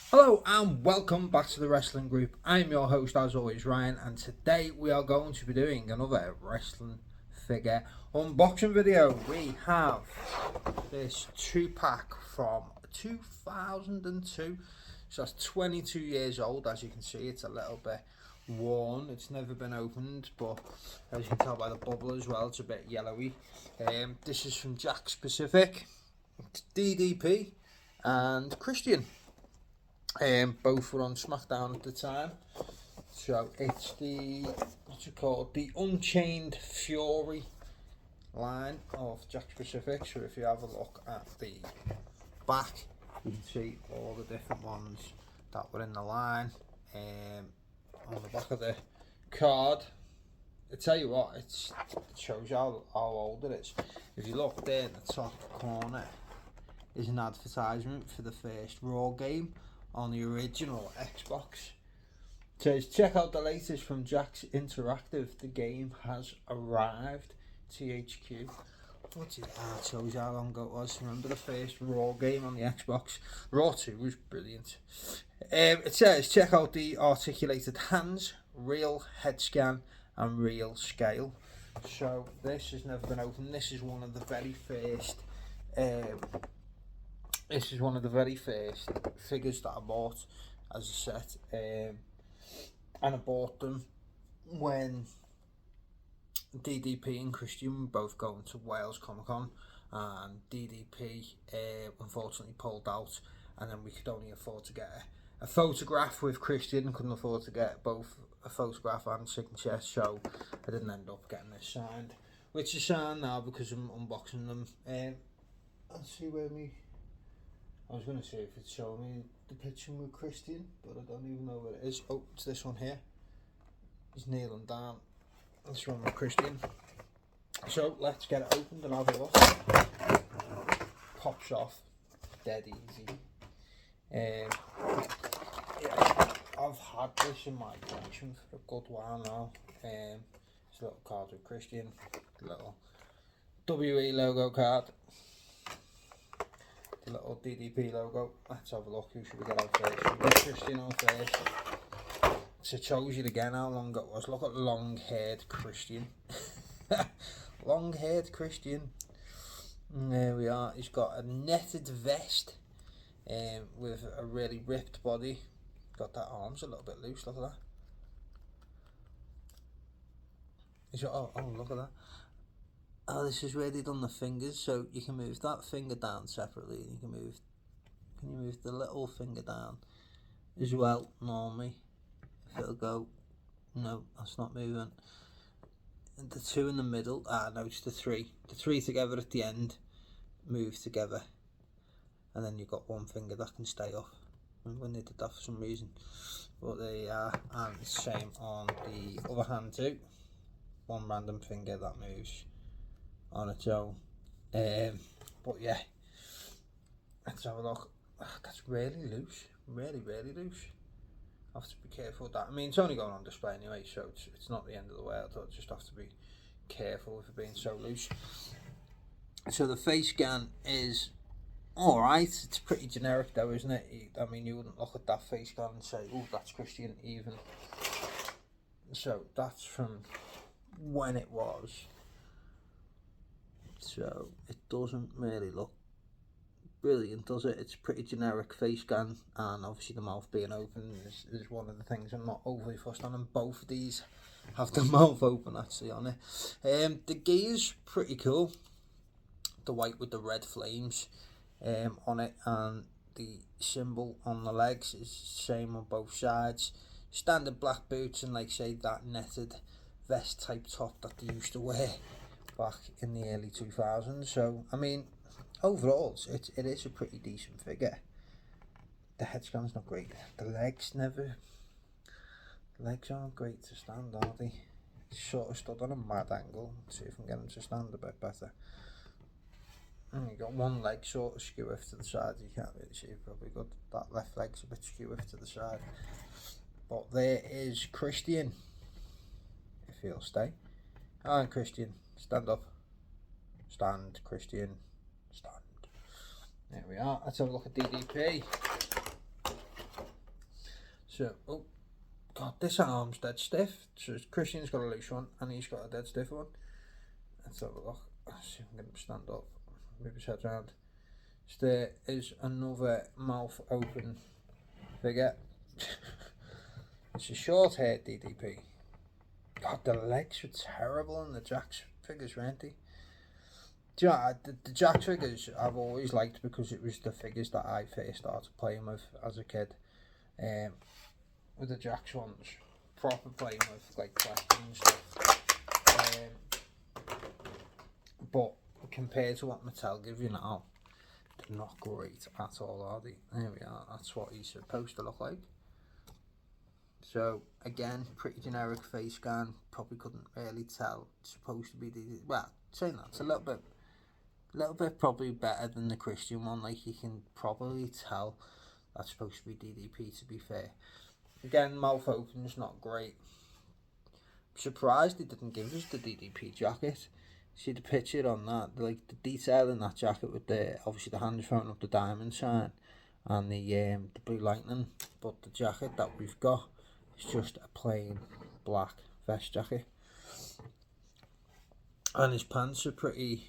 Hello and welcome back to the Wrestling Group. I'm your host as always, Ryan, and today we are going to be doing another wrestling figure unboxing video. We have this 2-pack from 2002, so that's 22 years old. As you can see, it's a little bit worn, it's never been opened, but as you can tell by the bubble as well, it's a bit yellowy. This is from Jakks Pacific, it's DDP and Christian. Both were on SmackDown at the time. So it's the, what's it called? The Unchained Fury line of Jakks Pacific. So if you have a look at the back, you can see all the different ones that were in the line. On the back of the card, I tell you what, it shows you how old it is. If you look there in the top corner, is an advertisement for the first Raw game on the original Xbox. It says, check out the latest from Jakks Interactive. The game has arrived. THQ. What's it? It shows you how long ago it was. Remember the first Raw game on the Xbox? Raw 2 was brilliant. It says, check out the articulated hands, real head scan, and real scale. So this has never been opened. This is one of the very first. This is one of the very first figures that I bought as a set, and I bought them when DDP and Christian were both going to Wales Comic Con, and DDP unfortunately pulled out, and then we could only afford to get a photograph with Christian, couldn't afford to get both a photograph and signature, so I didn't end up getting this signed, which is signed now because I'm unboxing them. Let's see where I was going to see if it's showing me the picture with Christian, but I don't even know where it is. Oh, it's this one here. He's kneeling down. This one with Christian. So let's get it opened and have a look. Pops off dead easy. Yeah, I've had this in my collection for a good while now. It's a little card with Christian, little WE logo card. Little DDP logo. Let's have a look. Who should we get out first? We'll get Christian on first. So it shows you again how long it was. Look at long-haired Christian. Long-haired Christian. And there we are. He's got a netted vest with a really ripped body. Got that arms a little bit loose. Look at that. He's got, oh, look at that. Oh, this is where they done the fingers, so you can move that finger down separately, and can you move the little finger down as well normally. If it'll go, no, that's not moving. And the two in the middle, no, it's the three together at the end move together, and then you've got one finger that can stay off. When they did that for some reason, but there you are. And the same on the other hand too, one random finger that moves on its own. But yeah, let's have a look. That's really loose, really loose. I have to be careful with that. I mean, it's only going on display anyway, so it's not the end of the world. I just have to be careful with it being so loose. So the face scan is alright. It's pretty generic though, isn't it? I mean, you wouldn't look at that face scan and say, oh, that's Christian even. So that's from when it was. So it doesn't really look brilliant, does it? It's pretty generic face scan, and obviously the mouth being open is one of the things I'm not overly fussed on, and both of these have the mouth open actually on it. The gear's pretty cool, the white with the red flames on it, and the symbol on the legs is the same on both sides. Standard black boots, and like say that netted vest type top that they used to wear back in the early 2000s. So I mean, overall it is a pretty decent figure. The head scan's not great. The legs aren't great to stand, are they? Sort of stood on a mad angle. Let's see if I can get them to stand a bit better. And you got one leg sort of skew off to the side. You can't really see it probably good. That left leg's a bit skew off to the side. But there is Christian, if he'll stay. And Christian, stand up. Stand, Christian, stand. There we are. Let's have a look at DDP. So, oh god, this arm's dead stiff. So Christian's got a loose one and he's got a dead stiff one. Let's have a look. Let's see if I can get him to stand up. Move his head round. So there is another mouth open figure. It's a short haired DDP. God, the legs were terrible in the Jakks figures, weren't they? Do you know, the Jakks figures I've always liked because it was the figures that I first started playing with as a kid. With the Jakks ones, proper playing with, like, collecting and stuff. But compared to what Mattel give you now, they're not great at all, are they? There we are, that's what he's supposed to look like. So, again, pretty generic face scan, probably couldn't really tell. It's supposed to be the, well, saying that, it's a little bit probably better than the Christian one, like you can probably tell that's supposed to be DDP, to be fair. Again, mouth open's not great. I'm surprised they didn't give us the DDP jacket. See the picture on that, like the detail in that jacket with the, obviously the hands throwing up the diamond sign and the blue lightning, but the jacket that we've got is just a plain black vest jacket. And his pants are pretty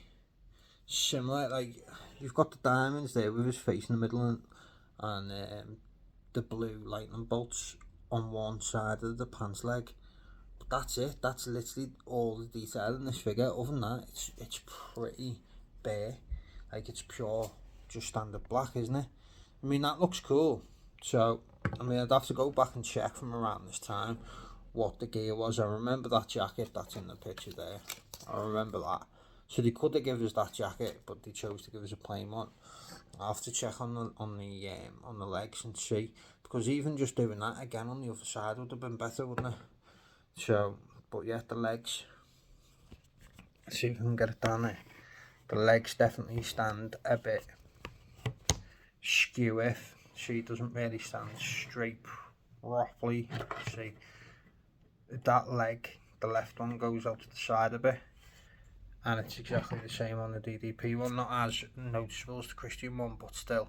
similar, like you've got the diamonds there with his face in the middle and the blue lightning bolts on one side of the pants leg. But that's it, that's literally all the detail in this figure. Other than that, it's pretty bare, like it's pure just standard black, isn't it? I mean, that looks cool. So I mean, I'd have to go back and check from around this time what the gear was. I remember that jacket that's in the picture there, I remember that. So they could have given us that jacket, but they chose to give us a plain one. I'll have to check on the legs and see, because even just doing that again on the other side would have been better, wouldn't it? So, but yeah, the legs. Let's see if we can get it down there. The legs definitely stand a bit skew. She doesn't really stand straight properly. See, that leg, the left one, goes out to the side a bit. And it's exactly the same on the DDP one. Not as noticeable as the Christian one, but still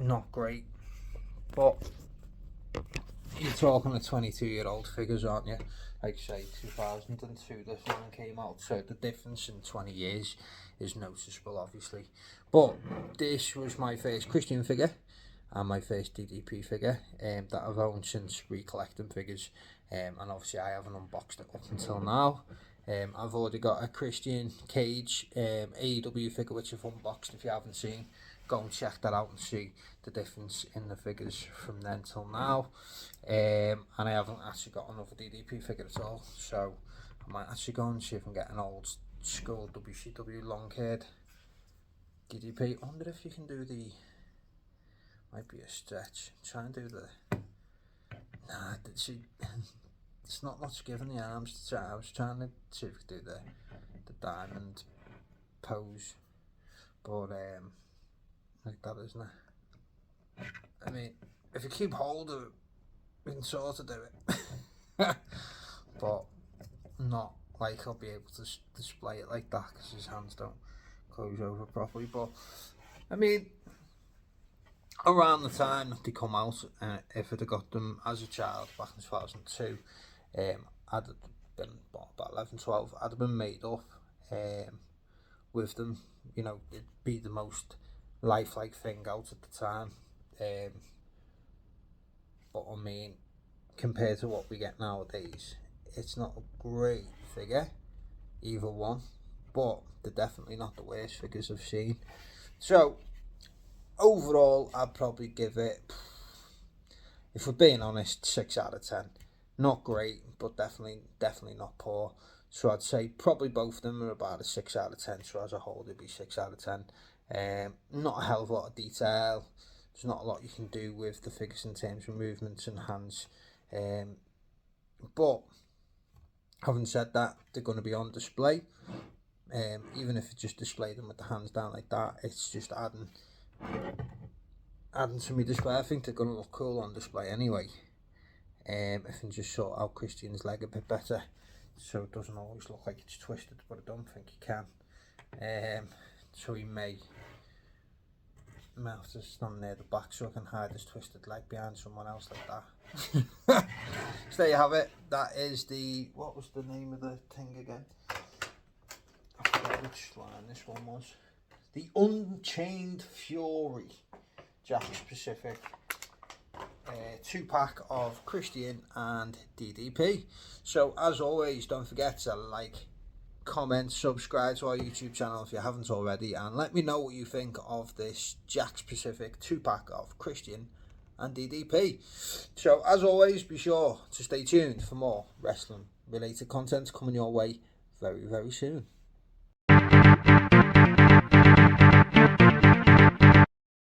not great. But you're talking a 22-year-old figures, aren't you? Like say 2002 this one came out, so the difference in 20 years is noticeable, obviously. But this was my first Christian figure and my first DDP figure that I've owned since recollecting figures, and obviously I haven't unboxed it up until now. I've already got a Christian Cage AEW figure which I've unboxed. If you haven't seen, go and check that out and see the difference in the figures from then till now. And I haven't actually got another DDP figure at all, so I might actually go and see if I can get an old school WCW long haired DDP. I wonder if you can do the, might be a stretch, try and do the, nah, see, it's not much given the arms to try. I was trying to see if we could do the diamond pose, but like that, isn't it? I mean, if you keep hold of it, we can sort of do it, but not like I'll be able to display it like that because his hands don't close over properly. But I mean, around the time that they come out, if I'd have got them as a child back in 2002, I'd have been about 11, 12, I'd have been made up with them. You know, it'd be the most lifelike thing out at the time. But I mean, compared to what we get nowadays, it's not a great figure, either one, but they're definitely not the worst figures I've seen. So overall, I'd probably give it, if we're being honest, 6 out of 10. Not great, but definitely not poor. So I'd say probably both of them are about a 6 out of 10. So as a whole, it'd be 6 out of 10. Not a hell of a lot of detail. There's not a lot you can do with the figures in terms of movements and hands. But having said that, they're going to be on display. Even if you just display them with the hands down like that, it's just adding to my display. I think they're going to look cool on display anyway. If I can just sort out Christian's leg a bit better, so it doesn't always look like it's twisted, but I don't think you can. So he may I might have to stand near the back so I can hide this twisted leg behind someone else like that. So there you have it. That is the, what was the name of the thing again? I forget which line this one was. The Unchained Fury Jakks Pacific 2-pack of Christian and DDP. So as always, don't forget to like, comment, subscribe to our YouTube channel if you haven't already, and let me know what you think of this Jakks Pacific 2-pack of Christian and DDP. So as always, be sure to stay tuned for more wrestling related content coming your way very, very soon.